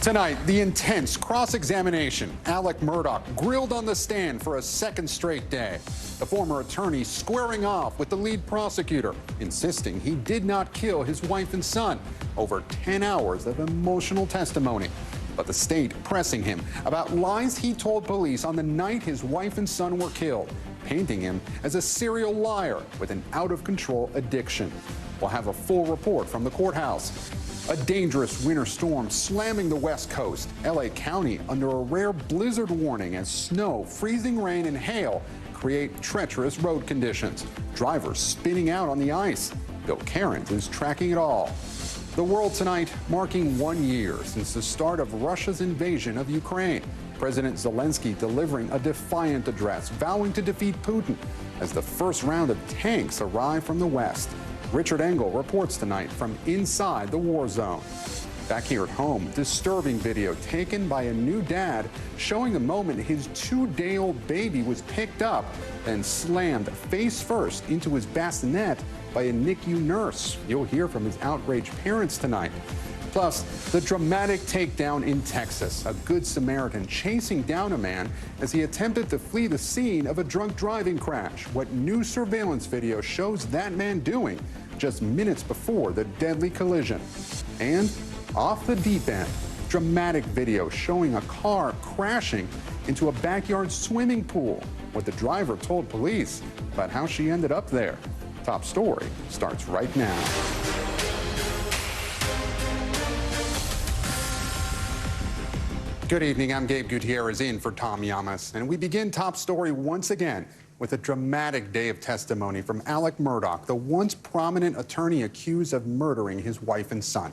Tonight, the intense cross-examination. Alec Murdaugh grilled on the stand for a second straight day. The former attorney squaring off with the lead prosecutor, insisting he did not kill his wife and son. Over 10 hours of emotional testimony. But the state pressing him about lies he told police on the night his wife and son were killed, painting him as a serial liar with an out-of-control addiction. We'll have a full report from the courthouse. A dangerous winter storm slamming the West Coast. LA County under a rare blizzard warning as snow, freezing rain, and hail create treacherous road conditions. Drivers spinning out on the ice. Bill Cairns is tracking it all. The world tonight marking 1 year since the start of Russia's invasion of Ukraine. President Zelensky delivering a defiant address, vowing to defeat Putin as the first round of tanks arrive from the West. Richard Engel reports tonight from inside the war zone. Back here at home, disturbing video taken by a new dad showing the moment his 2-day-old baby was picked up and slammed face first into his bassinet by a NICU nurse. You'll hear from his outraged parents tonight. Plus, the dramatic takedown in Texas. A good Samaritan chasing down a man as he attempted to flee the scene of a drunk driving crash. What new surveillance video shows that man doing just minutes before the deadly collision. And off the deep end, dramatic video showing a car crashing into a backyard swimming pool. What the driver told police about how she ended up there. Top story starts right now. Good evening, I'm Gabe Gutierrez in for Tom Llamas, and we begin Top Story once again with a dramatic day of testimony from Alec Murdaugh, the once prominent attorney accused of murdering his wife and son.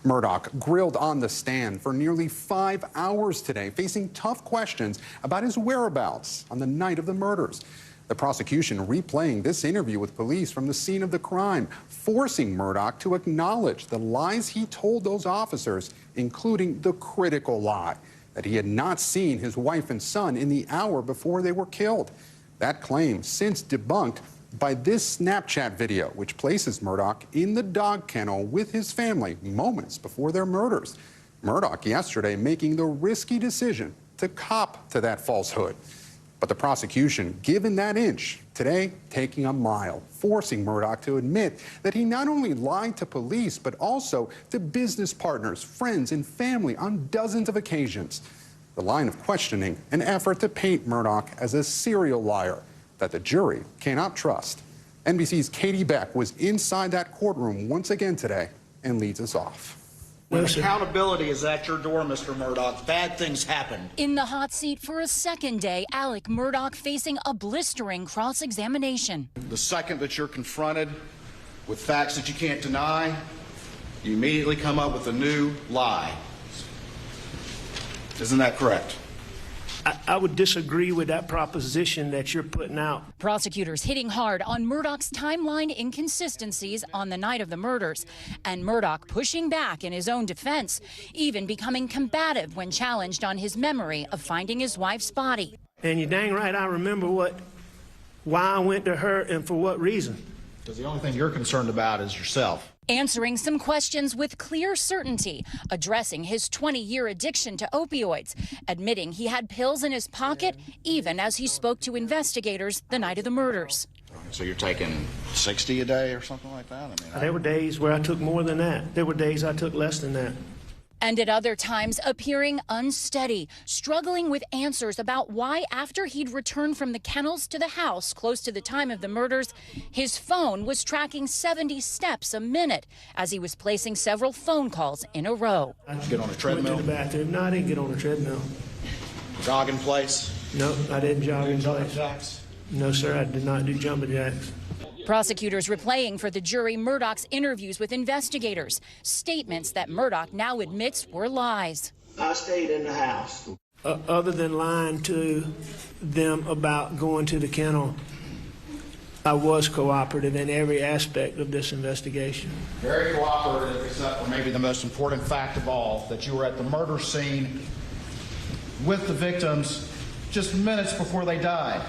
Murdaugh grilled on the stand for nearly 5 hours today, facing tough questions about his whereabouts on the night of the murders. The prosecution replaying this interview with police from the scene of the crime, forcing Murdaugh to acknowledge the lies he told those officers, including the critical lie that he had not seen his wife and son in the hour before they were killed. That claim since debunked by this Snapchat video, which places Murdaugh in the dog kennel with his family moments before their murders. Murdaugh yesterday making the risky decision to cop to that falsehood. But the prosecution, given that inch, today taking a mile, forcing Murdaugh to admit that he not only lied to police, but also to business partners, friends, and family on dozens of occasions. The line of questioning, an effort to paint Murdaugh as a serial liar that the jury cannot trust. NBC's Katie Beck was inside that courtroom once again today and leads us off. When accountability is at your door, Mr. Murdaugh, bad things happen. In the hot seat for a second day, Alec Murdaugh facing a blistering cross-examination. The second that you're confronted with facts that you can't deny, you immediately come up with a new lie. Isn't that correct? I would disagree with that proposition that you're putting out. Prosecutors hitting hard on Murdaugh's timeline inconsistencies on the night of the murders, and Murdaugh pushing back in his own defense, even becoming combative when challenged on his memory of finding his wife's body. And you're dang right, I remember why I went to her and for what reason. Because the only thing you're concerned about is yourself. Answering some questions with clear certainty, addressing his 20-year addiction to opioids, admitting he had pills in his pocket even as he spoke to investigators the night of the murders. So you're taking 60 a day or something like that? There were days where I took more than that. There were days I took less than that. And at other times appearing unsteady, struggling with answers about why after he'd returned from the kennels to the house close to the time of the murders, his phone was tracking 70 steps a minute as he was placing several phone calls in a row. Did you get on a treadmill? Went to the bathroom. No, I didn't get on a treadmill. Jog in place? No, I didn't jog in place. Jacks? No, sir, I did not do jumping jacks. Prosecutors replaying for the jury Murdaugh's interviews with investigators, statements that Murdaugh now admits were lies. I stayed in the house. Other than lying to them about going to the kennel, I was cooperative in every aspect of this investigation. Very cooperative, except for maybe the most important fact of all, that you were at the murder scene with the victims just minutes before they died.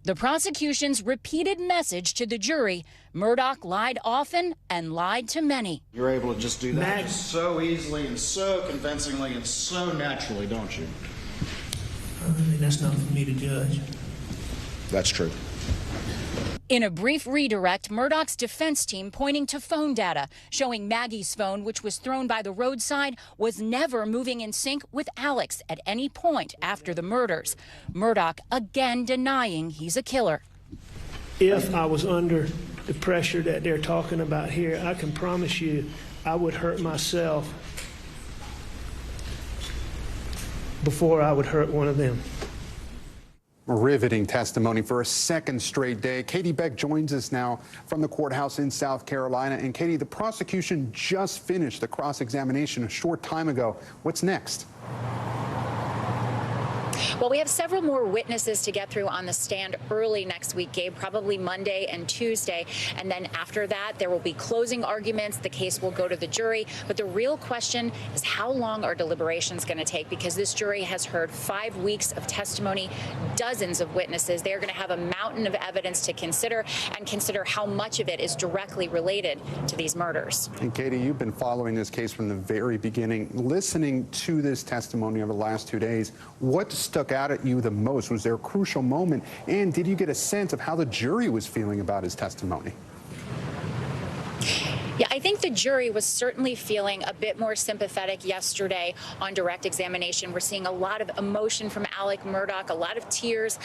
The prosecution's repeated message to the jury: Murdaugh lied often and lied to many. You're able to just do that just so easily and so convincingly and so naturally, don't you? I mean, that's not for me to judge. That's true. In a brief redirect, Murdaugh's defense team pointing to phone data showing Maggie's phone, which was thrown by the roadside, was never moving in sync with Alec's at any point after the murders. Murdaugh again denying he's a killer. If I was under the pressure that they're talking about here, I can promise you I would hurt myself before I would hurt one of them. Riveting testimony for a second straight day. Katie Beck joins us now from the courthouse in South Carolina. And Katie, the prosecution just finished the cross-examination a short time ago. What's next? Well, we have several more witnesses to get through on the stand early next week, Gabe, probably Monday and Tuesday. And then after that, there will be closing arguments. The case will go to the jury. But the real question is, how long are deliberations going to take? Because this jury has heard 5 weeks of testimony, dozens of witnesses. They are going to have a mountain of evidence to consider, and consider how much of it is directly related to these murders. And Katie, you've been following this case from the very beginning, listening to this testimony over the last 2 days. What stuck out at you the most? Was there a crucial moment? And did you get a sense of how the jury was feeling about his testimony? Yeah, I think the jury was certainly feeling a bit more sympathetic yesterday on direct examination. We're seeing a lot of emotion from Alec Murdaugh, a lot of tears,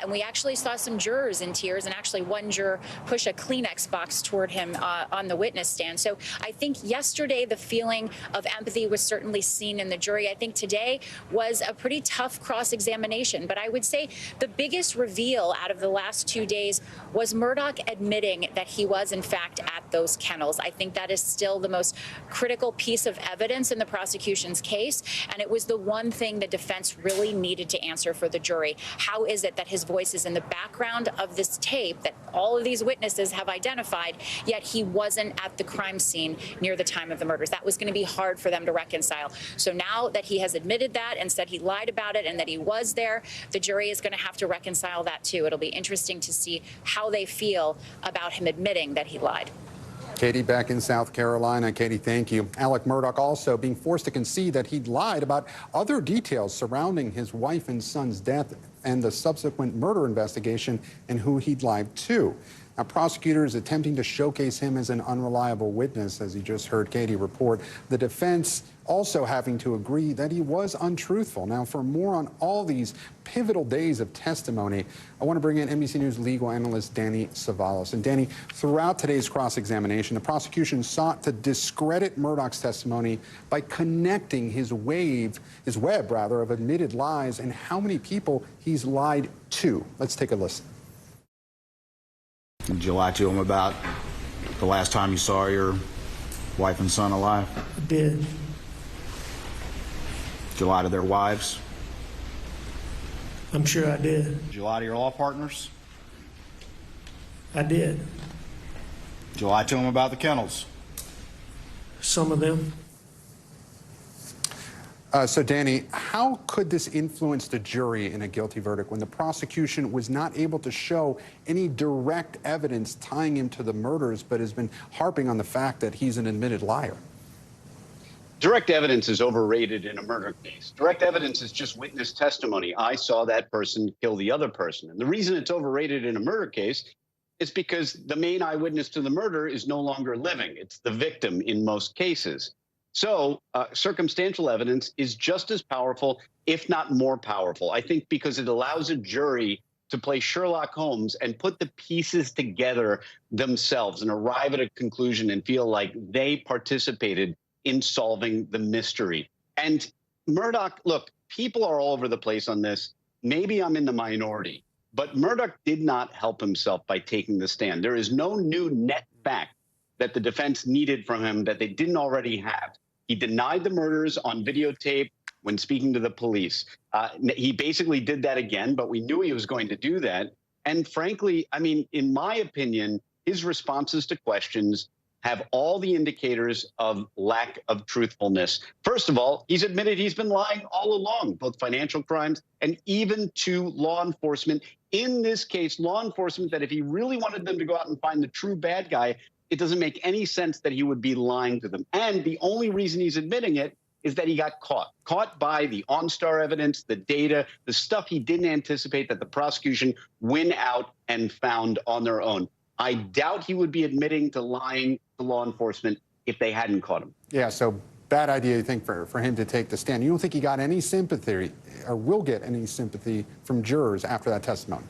and we actually saw some jurors in tears, and actually one juror push a Kleenex box toward him on the witness stand. So I think yesterday the feeling of empathy was certainly seen in the jury. I think today was a pretty tough cross-examination, but I would say the biggest reveal out of the last 2 days was Murdaugh admitting that he was in fact at those kennels. I think that is still the most critical piece of evidence in the prosecution's case, and it was the one thing the defense really needed to answer for the jury. How is it that his voice is in the background of this tape that all of these witnesses have identified, yet he wasn't at the crime scene near the time of the murders? That was going to be hard for them to reconcile. So now that he has admitted that and said he lied about it and that he was there, the jury is going to have to reconcile that too. It'll be interesting to see how they feel about him admitting that he lied. Katie Beck in South Carolina. Katie, thank you. Alec Murdaugh also being forced to concede that he'd lied about other details surrounding his wife and son's death and the subsequent murder investigation, and who he'd lied to. Now, prosecutors attempting to showcase him as an unreliable witness, as you just heard Katie report. The defense also having to agree that he was untruthful. Now, for more on all these pivotal days of testimony, I want to bring in NBC News legal analyst Danny Savalas. And Danny, throughout today's cross-examination, the prosecution sought to discredit Murdaugh's testimony by connecting his web of admitted lies and how many people he's lied to. Let's take a listen. Did you lie to him about the last time you saw your wife and son alive? I did. Did you lie to their wives? I'm sure I did. Did you lie to your law partners? I did. Did you lie to them about the kennels? Some of them. So, Danny, how could this influence the jury in a guilty verdict when the prosecution was not able to show any direct evidence tying him to the murders, but has been harping on the fact that he's an admitted liar? Direct evidence is overrated in a murder case. Direct evidence is just witness testimony. I saw that person kill the other person. And the reason it's overrated in a murder case is because the main eyewitness to the murder is no longer living. It's the victim in most cases. So circumstantial evidence is just as powerful, if not more powerful, I think, because it allows a jury to play Sherlock Holmes and put the pieces together themselves and arrive at a conclusion and feel like they participated in solving the mystery. And Murdaugh, look, people are all over the place on this. Maybe I'm in the minority, but Murdaugh did not help himself by taking the stand. There is no new net fact that the defense needed from him that they didn't already have. He denied the murders on videotape when speaking to the police. He basically did that again, but we knew he was going to do that. And frankly, I mean, in my opinion, his responses to questions have all the indicators of lack of truthfulness. First of all, he's admitted he's been lying all along, both financial crimes and even to law enforcement. In this case, law enforcement, that if he really wanted them to go out and find the true bad guy, it doesn't make any sense that he would be lying to them. And the only reason he's admitting it is that he got caught by the OnStar evidence, the data, the stuff he didn't anticipate that the prosecution went out and found on their own. I doubt he would be admitting to lying to law enforcement if they hadn't caught him. Yeah, so bad idea, you think, for him to take the stand. You don't think he got any sympathy or will get any sympathy from jurors after that testimony?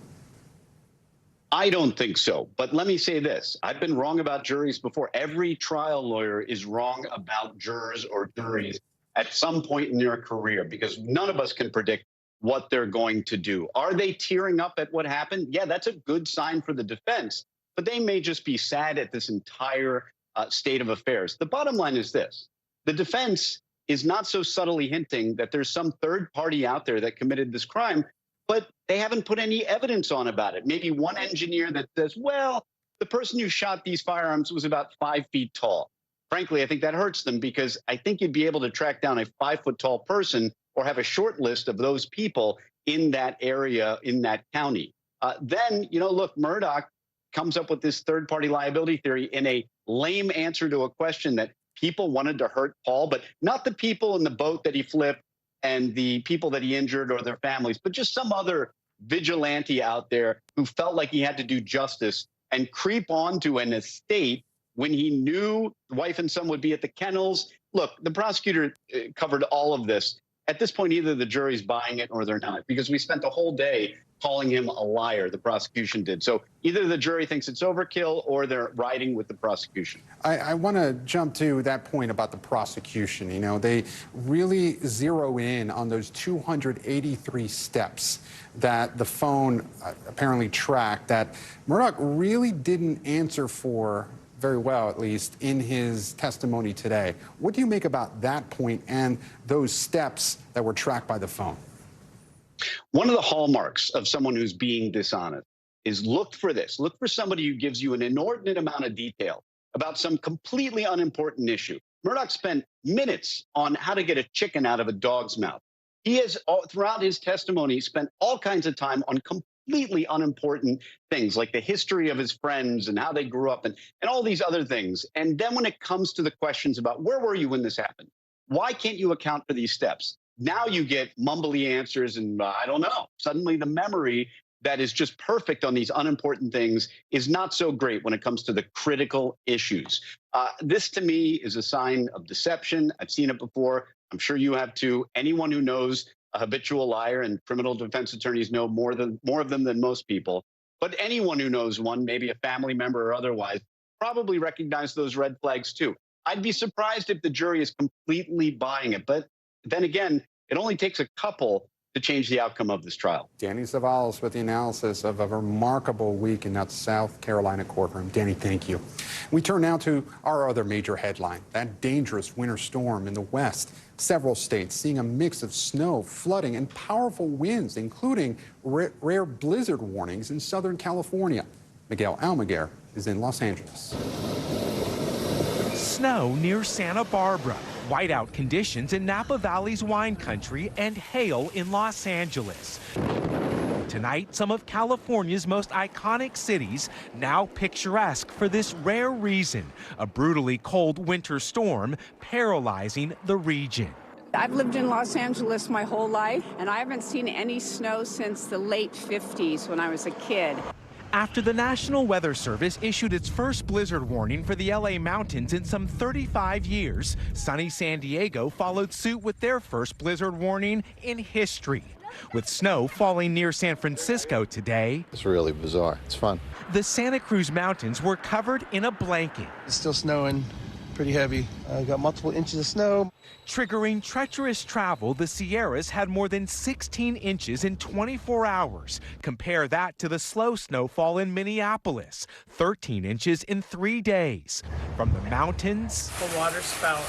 I don't think so. But let me say this. I've been wrong about juries before. Every trial lawyer is wrong about jurors or juries at some point in their career, because none of us can predict what they're going to do. Are they tearing up at what happened? Yeah, that's a good sign for the defense, but they may just be sad at this entire state of affairs. The bottom line is this. The defense is not so subtly hinting that there's some third party out there that committed this crime, but they haven't put any evidence on about it. Maybe one engineer that says, well, the person who shot these firearms was about 5 feet tall. Frankly, I think that hurts them, because I think you'd be able to track down a 5 foot tall person or have a short list of those people in that area, in that county. Then, look, Murdaugh comes up with this third party liability theory in a lame answer to a question that people wanted to hurt Paul, but not the people in the boat that he flipped and the people that he injured or their families, but just some other vigilante out there who felt like he had to do justice and creep onto an estate when he knew the wife and son would be at the kennels. Look, the prosecutor covered all of this. At this point, either the jury's buying it or they're not, because we spent the whole day calling him a liar, the prosecution did. So either the jury thinks it's overkill or they're riding with the prosecution. I want to jump to that point about the prosecution. They really zero in on those 283 steps that the phone apparently tracked that Murdaugh really didn't answer for very well, at least in his testimony today. What do you make about that point and those steps that were tracked by the phone? One of the hallmarks of someone who's being dishonest is look for this. Look for somebody who gives you an inordinate amount of detail about some completely unimportant issue. Murdaugh spent minutes on how to get a chicken out of a dog's mouth. He has, throughout his testimony, spent all kinds of time on completely unimportant things like the history of his friends and how they grew up and all these other things. And then when it comes to the questions about where were you when this happened? Why can't you account for these steps? Now you get mumbly answers and I don't know. Suddenly the memory that is just perfect on these unimportant things is not so great when it comes to the critical issues. This to me is a sign of deception. I've seen it before. I'm sure you have too. Anyone who knows a habitual liar, and criminal defense attorneys know more of them than most people, but anyone who knows one, maybe a family member or otherwise, probably recognize those red flags too. I'd be surprised if the jury is completely buying it. But then again, it only takes a couple to change the outcome of this trial. Danny Zavalos with the analysis of a remarkable week in that South Carolina courtroom. Danny, thank you. We turn now to our other major headline, that dangerous winter storm in the West. Several states seeing a mix of snow, flooding, and powerful winds, including rare blizzard warnings in Southern California. Miguel Almaguer is in Los Angeles. Snow near Santa Barbara, whiteout conditions in Napa Valley's wine country, and hail in Los Angeles. Tonight, some of California's most iconic cities now picturesque for this rare reason, a brutally cold winter storm paralyzing the region. I've lived in Los Angeles my whole life, and I haven't seen any snow since the late 50s when I was a kid. After the National Weather Service issued its first blizzard warning for the LA mountains in some 35 years, sunny San Diego followed suit with their first blizzard warning in history. With snow falling near San Francisco today, it's really bizarre. It's fun. The Santa Cruz Mountains were covered in a blanket. It's still snowing pretty heavy. Got multiple inches of snow. Triggering treacherous travel, the Sierras had more than 16 inches in 24 hours. Compare that to the slow snowfall in Minneapolis, 13 inches in 3 days. From the mountains, the water spout,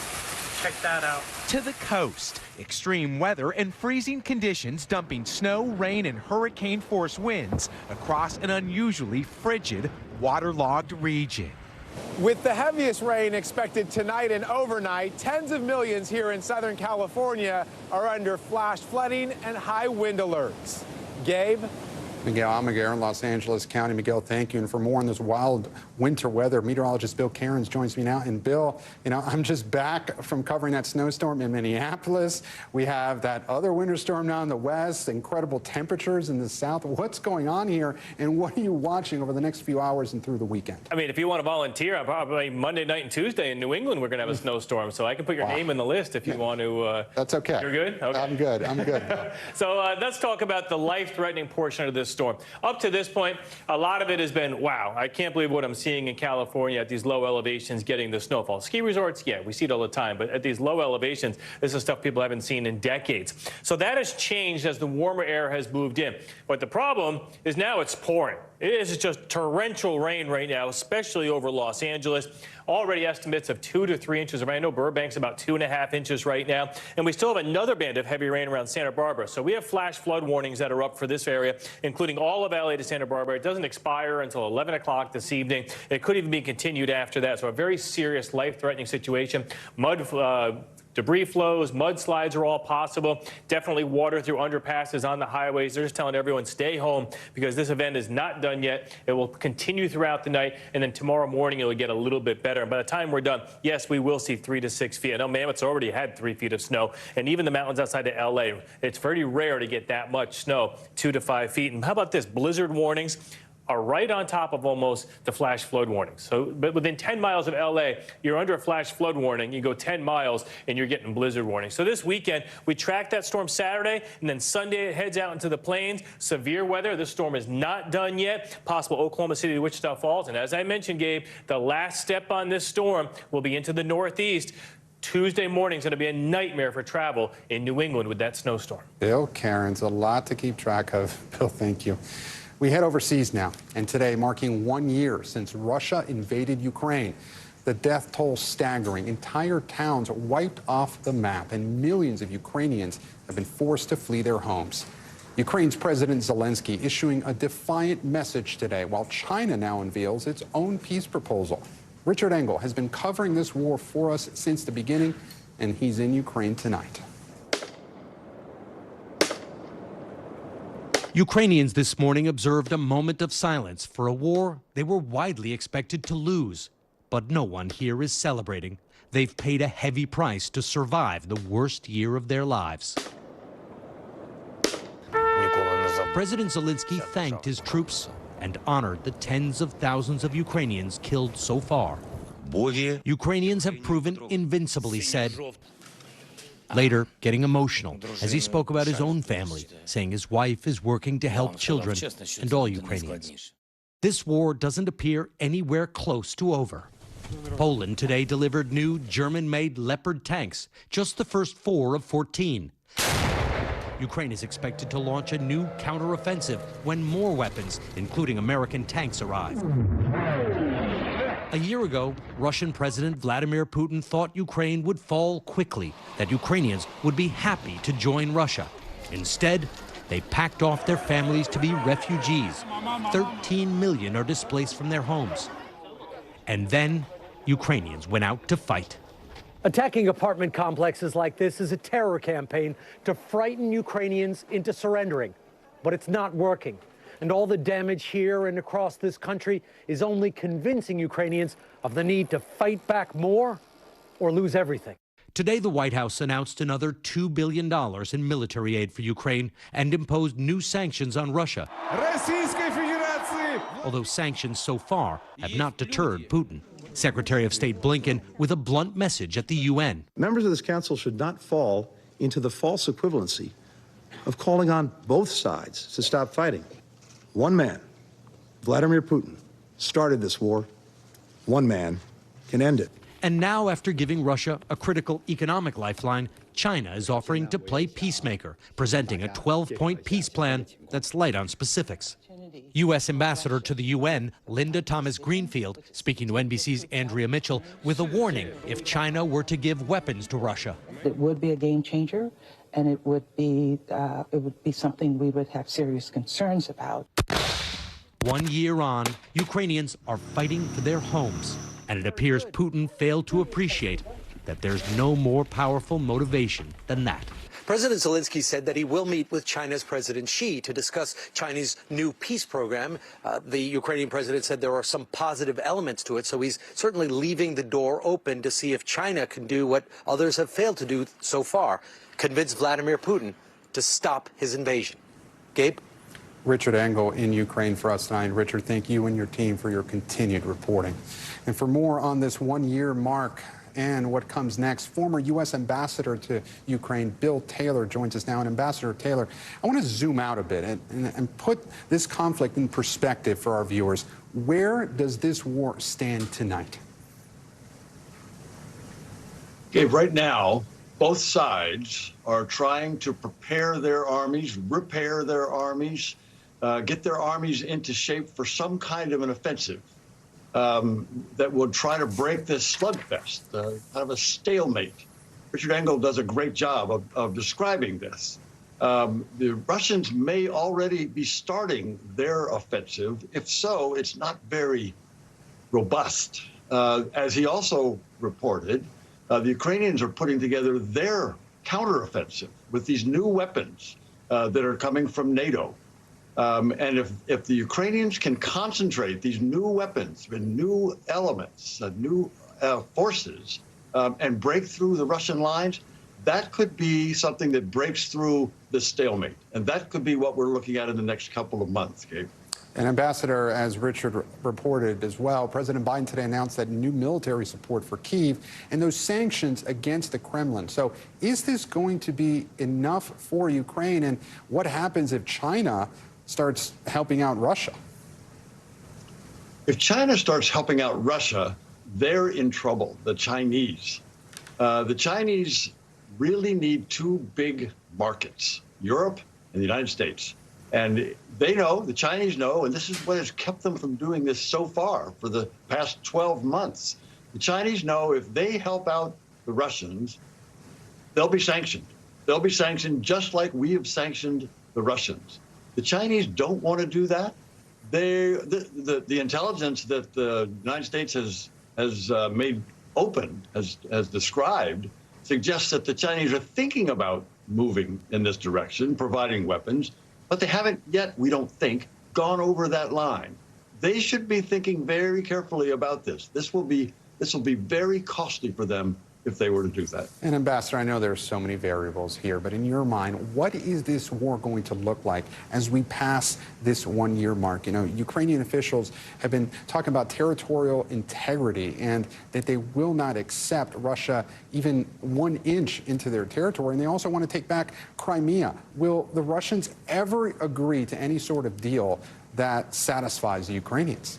check that out, to the coast, extreme weather and freezing conditions dumping snow, rain, and hurricane-force winds across an unusually frigid, waterlogged region. With the heaviest rain expected tonight and overnight, tens of millions here in Southern California are under flash flooding and high wind alerts. Gabe? Miguel Almaguer in Los Angeles County. Miguel, thank you. And for more on this wild winter weather, meteorologist Bill Cairns joins me now. And Bill, I'm just back from covering that snowstorm in Minneapolis. We have that other winter storm now in the west, incredible temperatures in the south. What's going on here, and what are you watching over the next few hours and through the weekend? I mean, if you want to volunteer, probably Monday night and Tuesday in New England, we're going to have a snowstorm. So I can put your name in the list if you want to. That's okay. You're good? Okay. I'm good. I'm good. So let's talk about the life-threatening portion of this storm. Up to this point, a lot of it has been, wow, I can't believe what I'm seeing in California at these low elevations getting the snowfall. Ski resorts, yeah, we see it all the time, but at these low elevations, this is stuff people haven't seen in decades. So that has changed as the warmer air has moved in. But the problem is now it's pouring. It is just torrential rain right now, especially over Los Angeles. Already estimates of 2 to 3 inches of rain. I know Burbank's about 2.5 inches right now. And we still have another band of heavy rain around Santa Barbara. So we have flash flood warnings that are up for this area, including all of LA to Santa Barbara. It doesn't expire until 11 o'clock this evening. It could even be continued after that. So a very serious life-threatening situation. Debris flows, mudslides are all possible. Definitely water through underpasses on the highways. They're just telling everyone stay home because this event is not done yet. It will continue throughout the night, and then tomorrow morning it will get a little bit better. And by the time we're done, yes, we will see 3 to 6 feet. I know Mammoth's already had 3 feet of snow, and even the mountains outside of LA, it's very rare to get that much snow, 2 to 5 feet. And how about this? Blizzard warnings are right on top of almost the flash flood warnings. So, but within 10 miles of LA, you're under a flash flood warning. You go 10 miles and you're getting blizzard warnings. So this weekend, we tracked that storm Saturday, and then Sunday it heads out into the plains. Severe weather. This storm is not done yet. Possible Oklahoma City to Wichita Falls. And as I mentioned, Gabe, the last step on this storm will be into the Northeast. Tuesday morning is going to be a nightmare for travel in New England with that snowstorm. Bill Cairns, a lot to keep track of. Bill, thank you. We head overseas now, and today marking 1 year since Russia invaded Ukraine. The death toll staggering. Entire towns wiped off the map, and millions of Ukrainians have been forced to flee their homes. Ukraine's President Zelensky issuing a defiant message today, while China now unveils its own peace proposal. Richard Engel has been covering this war for us since the beginning, and he's in Ukraine tonight. Ukrainians this morning observed a moment of silence for a war they were widely expected to lose. But no one here is celebrating. They've paid a heavy price to survive the worst year of their lives. President Zelensky thanked his troops and honored the tens of thousands of Ukrainians killed so far. Ukrainians have proven invincible, he said. Later, getting emotional as he spoke about his own family, saying his wife is working to help children and all Ukrainians. This war doesn't appear anywhere close to over. Poland today delivered new German-made Leopard tanks, just the first 4 of 14. Ukraine is expected to launch a new counteroffensive when more weapons, including American tanks, arrive. A year ago, Russian President Vladimir Putin thought Ukraine would fall quickly, that Ukrainians would be happy to join Russia. Instead, they packed off their families to be refugees. 13 million are displaced from their homes. And then, Ukrainians went out to fight. Attacking apartment complexes like this is a terror campaign to frighten Ukrainians into surrendering. But it's not working. And all the damage here and across this country is only convincing Ukrainians of the need to fight back more or lose everything. Today, the White House announced another $2 billion in military aid for Ukraine and imposed new sanctions on Russia. Although sanctions so far have not deterred Putin. Secretary of State Blinken with a blunt message at the UN. Members of this council should not fall into the false equivalency of calling on both sides to stop fighting. One man, Vladimir Putin, started this war. One man can end it. And now, after giving Russia a critical economic lifeline, China is offering to play peacemaker, presenting a 12-point peace plan that's light on specifics. U.S. Ambassador to the UN, Linda Thomas-Greenfield, speaking to NBC's Andrea Mitchell, with a warning if China were to give weapons to Russia. It would be a game changer, and it would be something we would have serious concerns about. 1 year on, Ukrainians are fighting for their homes And it appears Putin failed to appreciate that there's no more powerful motivation than that. President Zelensky said that he will meet with China's President Xi to discuss China's new peace program. The Ukrainian president said there are some positive elements to it, so he's certainly leaving the door open to see if China can do what others have failed to do so far, convince Vladimir Putin to stop his invasion. Gabe? Richard Engel in Ukraine for us tonight. Richard, thank you and your team for your continued reporting. And for more on this one-year mark and what comes next, former U.S. Ambassador to Ukraine, Bill Taylor, joins us now. And Ambassador Taylor, I want to zoom out a bit and put this conflict in perspective for our viewers. Where does this war stand tonight? Okay, right now, both sides are trying to prepare their armies, repair their armies, get their armies into shape for some kind of an offensive that would try to break this slugfest, kind of a stalemate. Richard Engel does a great job of describing this. The Russians may already be starting their offensive. If so, it's not very robust. As he also reported, the Ukrainians are putting together their counteroffensive with these new weapons that are coming from NATO. And if the Ukrainians can concentrate these new weapons and new elements, new forces, and break through the Russian lines, that could be something that breaks through the stalemate. And that could be what we're looking at in the next couple of months, Gabe. And Ambassador, as Richard reported as well, President Biden today announced that new military support for Kyiv and those sanctions against the Kremlin. So is this going to be enough for Ukraine? And what happens if China starts helping out Russia? If China starts helping out Russia, they're in trouble, the Chinese. The Chinese really need two big markets, Europe and the United States. And they know, the Chinese know, and this is what has kept them from doing this so far for the past 12 months. The Chinese know if they help out the Russians, they'll be sanctioned. They'll be sanctioned just like we have sanctioned the Russians. The Chinese don't want to do that. The intelligence that the United States has made open, has described, suggests that the Chinese are thinking about moving in this direction, providing weapons, but they haven't yet, we don't think, gone over that line. They should be thinking very carefully about this. This will be very costly for them if they were to do that. And Ambassador, I know there are so many variables here, but in your mind, what is this war going to look like as we pass this one-year mark? You know, Ukrainian officials have been talking about territorial integrity and that they will not accept Russia even 1 inch into their territory, and they also want to take back Crimea. Will the Russians ever agree to any sort of deal that satisfies the Ukrainians?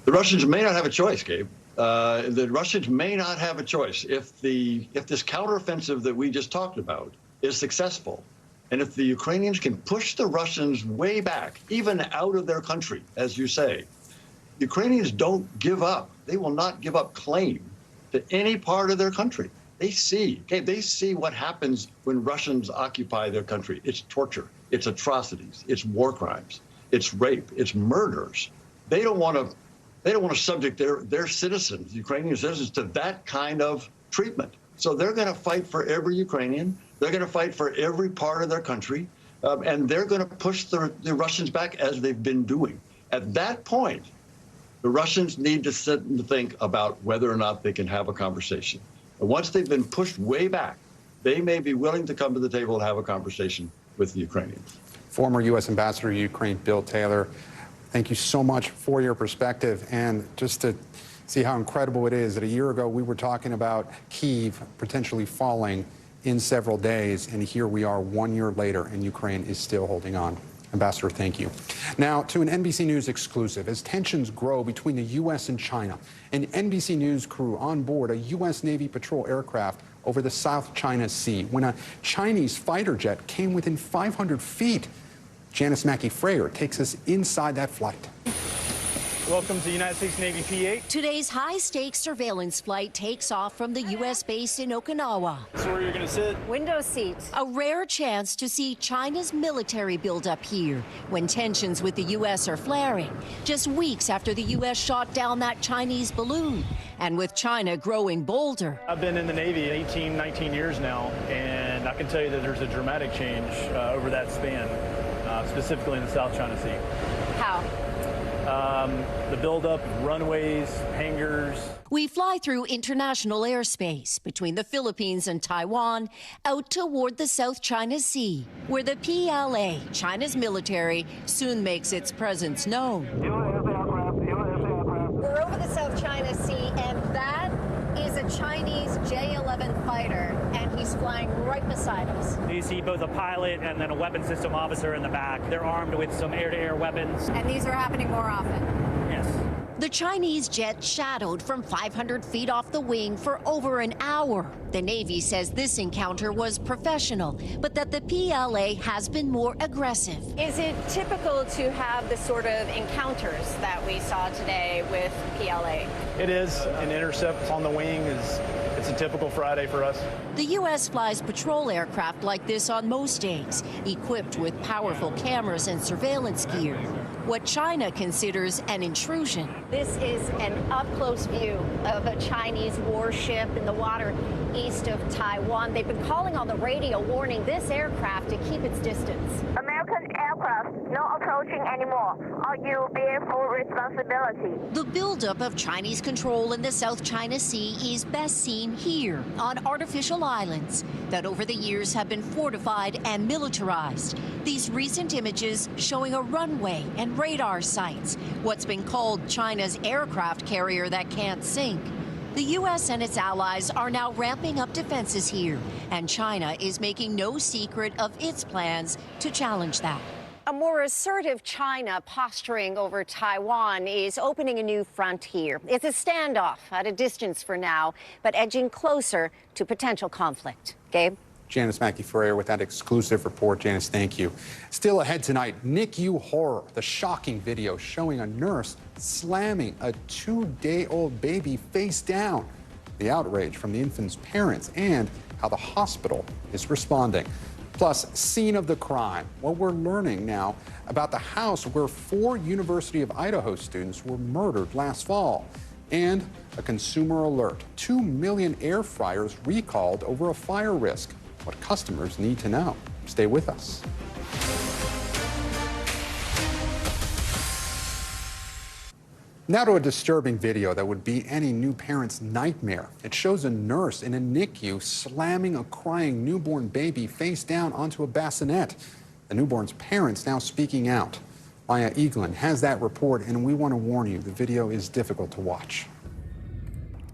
The Russians may not have a choice, Gabe. The Russians may not have a choice if this counteroffensive that we just talked about is successful, and if the Ukrainians can push the Russians way back, even out of their country, as you say. Ukrainians don't give up. They will not give up claim to any part of their country. They see what happens when Russians occupy their country. It's torture, it's atrocities, it's war crimes, it's rape, it's murders. They don't want to subject their citizens, Ukrainian citizens, to that kind of treatment. So they're going to fight for every Ukrainian. They're going to fight for every part of their country. And they're going to push the Russians back as they've been doing. At that point, the Russians need to sit and think about whether or not they can have a conversation. And once they've been pushed way back, they may be willing to come to the table and have a conversation with the Ukrainians. Former U.S. Ambassador to Ukraine, Bill Taylor, thank you so much for your perspective, and just to see how incredible it is that a year ago we were talking about Kyiv potentially falling in several days, and here we are 1 year later, and Ukraine is still holding on. Ambassador, thank you. Now to an NBC News exclusive. As tensions grow between the U.S. and China, an NBC News crew on board a U.S. Navy patrol aircraft over the South China Sea when a Chinese fighter jet came within 500 feet. Janice Mackey-Frayer takes us inside that flight. Welcome to United States Navy P-8. Today's high-stakes surveillance flight takes off from the U.S. base in Okinawa. So where you're going to sit? Window seats. A rare chance to see China's military buildup here when tensions with the U.S. are flaring, just weeks after the U.S. shot down that Chinese balloon, and with China growing bolder. I've been in the Navy 18, 19 years now, and I can tell you that there's a dramatic change over that span, specifically in the South China Sea. How? The buildup, runways, hangars. We fly through international airspace between the Philippines and Taiwan out toward the South China Sea, where the PLA, China's military, soon makes its presence known. We're over the South China Sea, and that is a Chinese J-11 fighter, and he's flying right beside us. You see both a pilot and then a weapon system officer in the back. They're armed with some air-to-air weapons. And these are happening more often. Yes. The Chinese jet shadowed from 500 feet off the wing for over an hour. The Navy says this encounter was professional, but that the PLA has been more aggressive. Is it typical to have the sort of encounters that we saw today with PLA? It is. An intercept on the wing it's a typical Friday for us. The U.S. flies patrol aircraft like this on most days, equipped with powerful cameras and surveillance gear. What China considers an intrusion. This is an up-close view of a Chinese warship in the water east of Taiwan. They've been calling on the radio warning this aircraft to keep its distance. American aircraft, no approaching anymore, or you bear full responsibility. The buildup of Chinese control in the South China Sea is best seen here on artificial islands that over the years have been fortified and militarized. These recent images showing a runway and radar sites, what's been called China's aircraft carrier that can't sink. The U.S. and its allies are now ramping up defenses here, and China is making no secret of its plans to challenge that. A more assertive China posturing over Taiwan is opening a new frontier. It's a standoff at a distance for now, but edging closer to potential conflict. Gabe? Janice Mackey-Freyer with that exclusive report. Janice, thank you. Still ahead tonight, NICU horror, the shocking video showing a nurse slamming a 2-day-old baby face down. The outrage from the infant's parents and how the hospital is responding. Plus, scene of the crime, what we're learning now about the house where 4 University of Idaho students were murdered last fall. And a consumer alert, 2 million air fryers recalled over a fire risk. What customers need to know. Stay with us. Now to a disturbing video that would be any new parent's nightmare. It shows a nurse in a NICU slamming a crying newborn baby face down onto a bassinet. The newborn's parents now speaking out. Maya Eaglin has that report, and we want to warn you, the video is difficult to watch.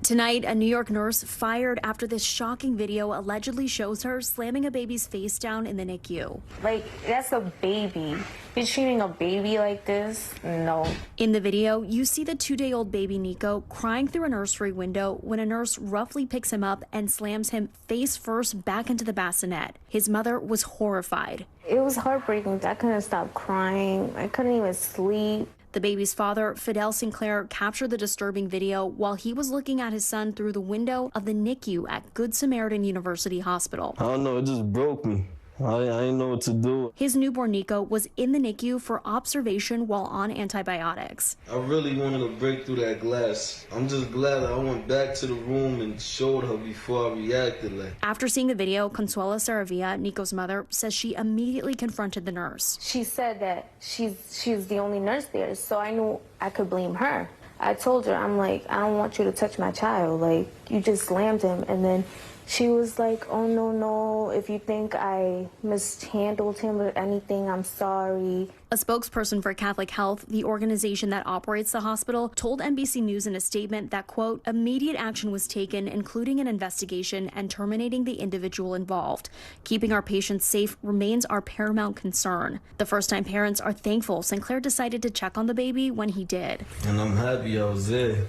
Tonight, a New York nurse fired after this shocking video allegedly shows her slamming a baby's face down in the NICU. Like, that's a baby. You're treating a baby like this? No. In the video, you see the 2-day-old baby Nico crying through a nursery window when a nurse roughly picks him up and slams him face first back into the bassinet. His mother was horrified. It was heartbreaking. I couldn't stop crying. I couldn't even sleep. The baby's father, Fidel Sinclair, captured the disturbing video while he was looking at his son through the window of the NICU at Good Samaritan University Hospital. I don't know, it just broke me. I didn't know what to do. His newborn Nico was in the NICU for observation while on antibiotics. I really wanted to break through that glass. I'm just glad I went back to the room and showed her before I reacted. After seeing the video, Consuela Saravia, Nico's mother, says she immediately confronted the nurse. She said that she's the only nurse there, so I knew I could blame her. I told her, I'm like, I don't want you to touch my child. Like, you just slammed him. And then she was like, oh, no, if you think I mishandled him or anything, I'm sorry. A spokesperson for Catholic Health, the organization that operates the hospital, told NBC News in a statement that, quote, immediate action was taken, including an investigation and terminating the individual involved. Keeping our patients safe remains our paramount concern. The first-time parents are thankful Sinclair decided to check on the baby when he did. And I'm happy I was there.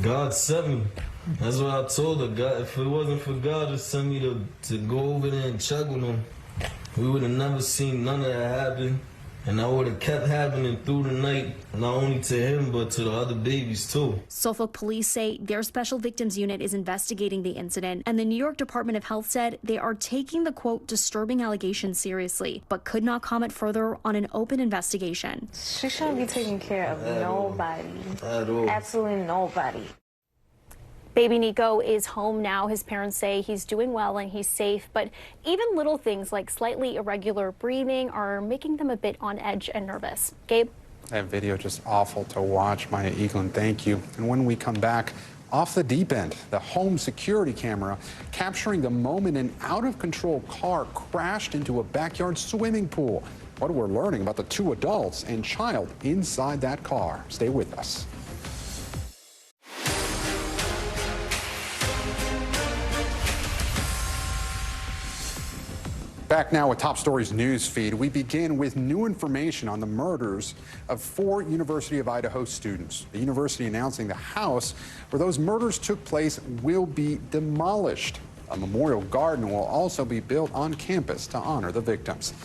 God sent me. That's what I told her. God, if it wasn't for God to send me to go over there and check with him, we would have never seen none of that happen. And that would have kept happening through the night, not only to him, but to the other babies, too. Suffolk police say their special victims unit is investigating the incident, and the New York Department of Health said they are taking the, quote, disturbing allegations seriously, but could not comment further on an open investigation. She shouldn't be taking care of nobody. At all. Absolutely nobody. Baby Nico is home now. His parents say he's doing well and he's safe, but even little things like slightly irregular breathing are making them a bit on edge and nervous. Gabe? That video just awful to watch, Maya Eaglin. Thank you. And when we come back, off the deep end, the home security camera capturing the moment an out-of-control car crashed into a backyard swimming pool. What we're learning about the two adults and child inside that car. Stay with us. Back now with Top Stories news feed. We begin with new information on the murders of 4 University of Idaho students. The university announcing the house where those murders took place will be demolished. A memorial garden will also be built on campus to honor the victims.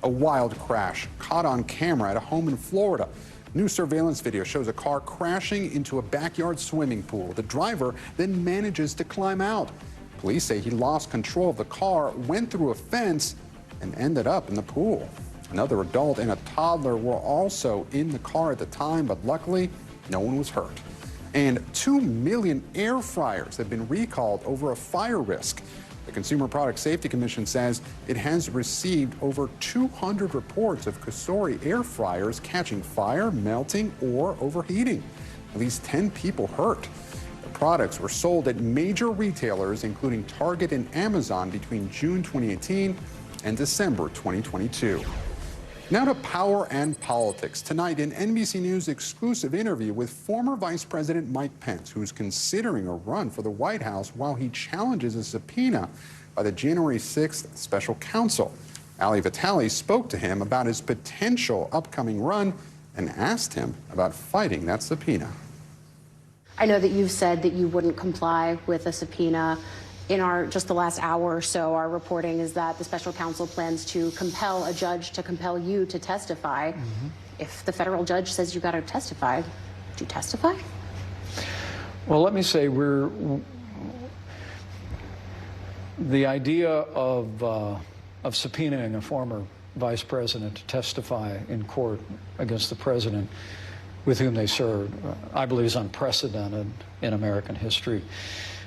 A wild crash caught on camera at a home in Florida. New surveillance video shows a car crashing into a backyard swimming pool. The driver then manages to climb out. Police say he lost control of the car, went through a fence, and ended up in the pool. Another adult and a toddler were also in the car at the time, but luckily, no one was hurt. And 2 million air fryers have been recalled over a fire risk. The Consumer Product Safety Commission says it has received over 200 reports of Cosori air fryers catching fire, melting, or overheating. At least 10 people hurt. Products were sold at major retailers, including Target and Amazon, between June 2018 and December 2022. Now to power and politics. Tonight, an NBC News exclusive interview with former Vice President Mike Pence, who's considering a run for the White House while he challenges a subpoena by the January 6th special counsel. Ali Vitale spoke to him about his potential upcoming run and asked him about fighting that subpoena. I know that you've said that you wouldn't comply with a subpoena. In just the last hour or so, our reporting is that the special counsel plans to compel a judge to compel you to testify. If the federal judge says you got to testify, do you testify? Well, let me say the idea of subpoenaing a former vice president to testify in court against the president with whom they served, I believe is unprecedented in American history.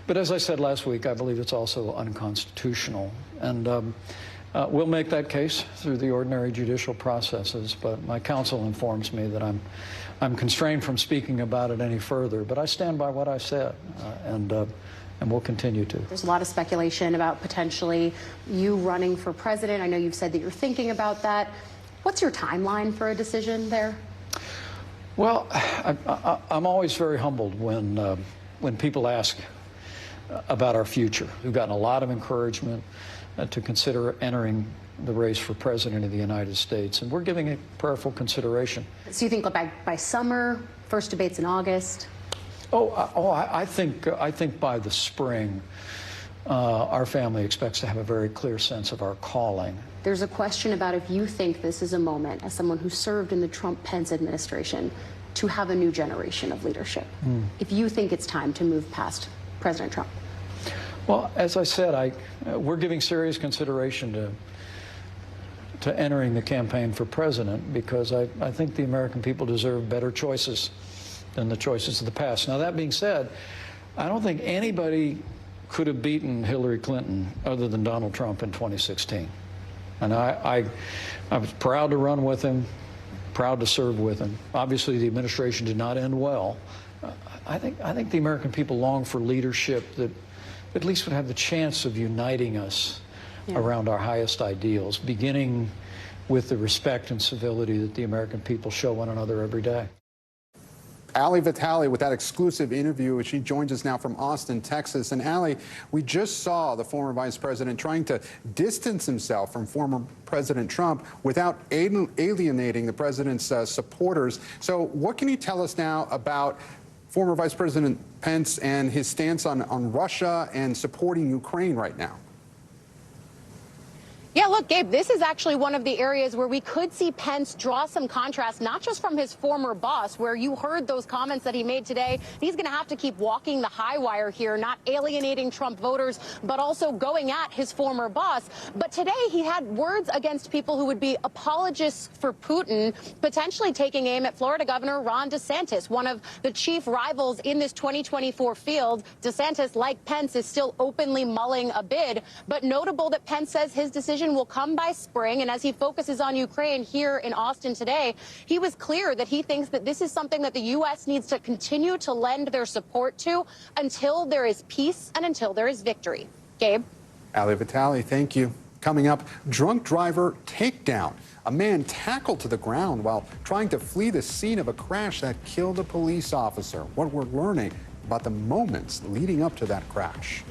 But as I said last week, I believe it's also unconstitutional. And we'll make that case through the ordinary judicial processes, but my counsel informs me that I'm constrained from speaking about it any further. But I stand by what I said, and we'll continue to. There's a lot of speculation about potentially you running for president. I know you've said that you're thinking about that. What's your timeline for a decision there? Well, I'm always very humbled when people ask about our future. We've gotten a lot of encouragement to consider entering the race for president of the United States, and we're giving it prayerful consideration. So you think by summer, first debates in August? I think by the spring, our family expects to have a very clear sense of our calling. There's a question about if you think this is a moment, as someone who served in the Trump-Pence administration, to have a new generation of leadership. If you think it's time to move past President Trump. Well, as I said, we're giving serious consideration to entering the campaign for president because I think the American people deserve better choices than the choices of the past. Now, that being said, I don't think anybody could have beaten Hillary Clinton other than Donald Trump in 2016. And I was proud to run with him, proud to serve with him. Obviously, the administration did not end well. I think the American people long for leadership that at least would have the chance of uniting us around our highest ideals, beginning with the respect and civility that the American people show one another every day. Ali Vitale with that exclusive interview. She joins us now from Austin, Texas. And Ali, we just saw the former vice president trying to distance himself from former President Trump without alienating the president's supporters. So what can you tell us now about former Vice President Pence and his stance on Russia and supporting Ukraine right now? Yeah, look, Gabe, this is actually one of the areas where we could see Pence draw some contrast, not just from his former boss, where you heard those comments that he made today. He's going to have to keep walking the high wire here, not alienating Trump voters, but also going at his former boss. But today he had words against people who would be apologists for Putin, potentially taking aim at Florida Governor Ron DeSantis, one of the chief rivals in this 2024 field. DeSantis, like Pence, is still openly mulling a bid, but notable that Pence says his decision will come by spring. And as he focuses on Ukraine here in Austin today, he was clear that he thinks that this is something that the U.S. needs to continue to lend their support to until there is peace and until there is victory. Gabe? Ali Vitale, thank you. Coming up, drunk driver takedown. A man tackled to the ground while trying to flee the scene of a crash that killed a police officer. What we're learning about the moments leading up to that crash.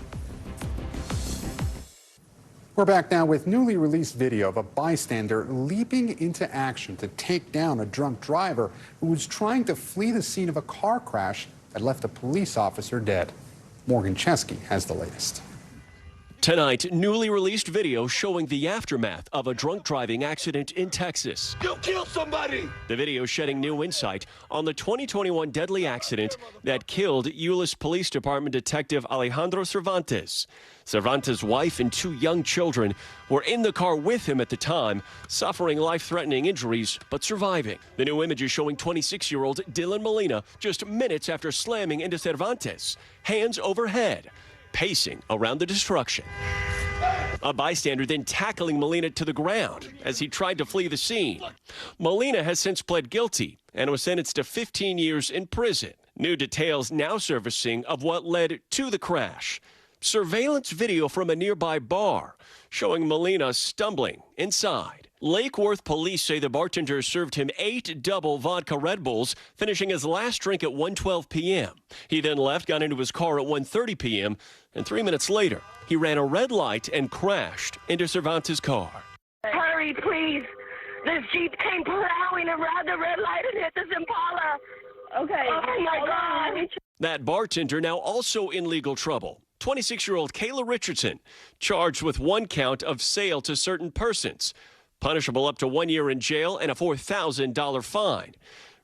We're back now with newly released video of a bystander leaping into action to take down a drunk driver who was trying to flee the scene of a car crash that left a police officer dead. Morgan Chesky has the latest. Tonight, newly released video showing the aftermath of a drunk driving accident in Texas. You killed somebody! The video shedding new insight on the 2021 deadly accident that killed Euless Police Department Detective Alejandro Cervantes. Cervantes' wife and 2 young children were in the car with him at the time, suffering life-threatening injuries, but surviving. The new image is showing 26-year-old Dylan Molina just minutes after slamming into Cervantes, hands overhead, pacing around the destruction. A bystander then tackling Molina to the ground as he tried to flee the scene. Molina has since pled guilty and was sentenced to 15 years in prison. New details now surfacing of what led to the crash. Surveillance video from a nearby bar showing Molina stumbling inside. Lake Worth police say the bartender served him 8 double vodka Red Bulls, finishing his last drink at 1:12 p.m. He then left, got into his car at 1:30 p.m., and 3 minutes later, he ran a red light and crashed into Cervantes' car. Hurry, please. This Jeep came plowing around the red light and hit this Impala. Okay. Oh, my God. That bartender now also in legal trouble. 26-year-old Kayla Richardson, charged with 1 count of sale to certain persons, punishable up to 1 year in jail and a $4,000 fine.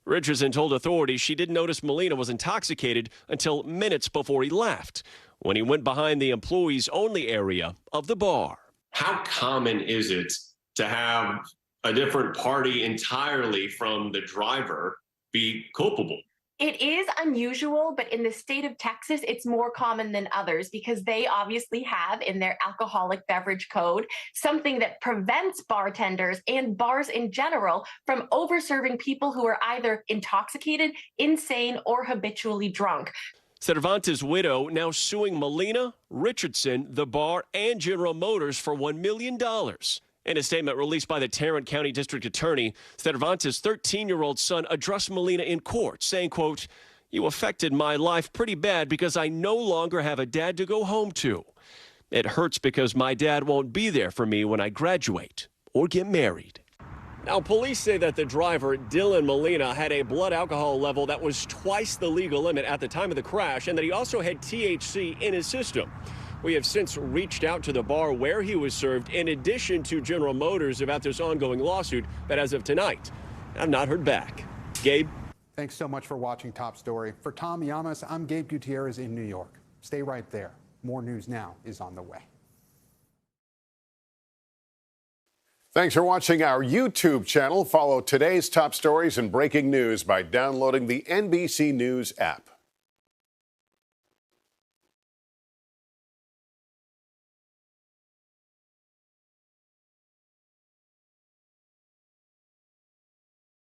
Richardson told authorities she didn't notice Molina was intoxicated until minutes before he left, when he went behind the employees-only area of the bar. How common is it to have a different party entirely from the driver be culpable? It is unusual, but in the state of Texas, it's more common than others because they obviously have in their alcoholic beverage code something that prevents bartenders and bars in general from overserving people who are either intoxicated, insane, or habitually drunk. Cervantes' widow now suing Molina, Richardson, the bar, and General Motors for $1 million. In a statement released by the Tarrant County District Attorney, Cervantes' 13-year-old son addressed Molina in court, saying, quote, "You affected my life pretty bad because I no longer have a dad to go home to. It hurts because my dad won't be there for me when I graduate or get married." Now, police say that the driver, Dylan Molina, had a blood alcohol level that was twice the legal limit at the time of the crash, and that he also had THC in his system. We have since reached out to the bar where he was served, in addition to General Motors, about this ongoing lawsuit, but as of tonight, I've not heard back. Gabe? Thanks so much for watching Top Story. For Tom Llamas, I'm Gabe Gutierrez in New York. Stay right there. More News Now is on the way. Thanks for watching our YouTube channel. Follow today's top stories and breaking news by downloading the NBC News app.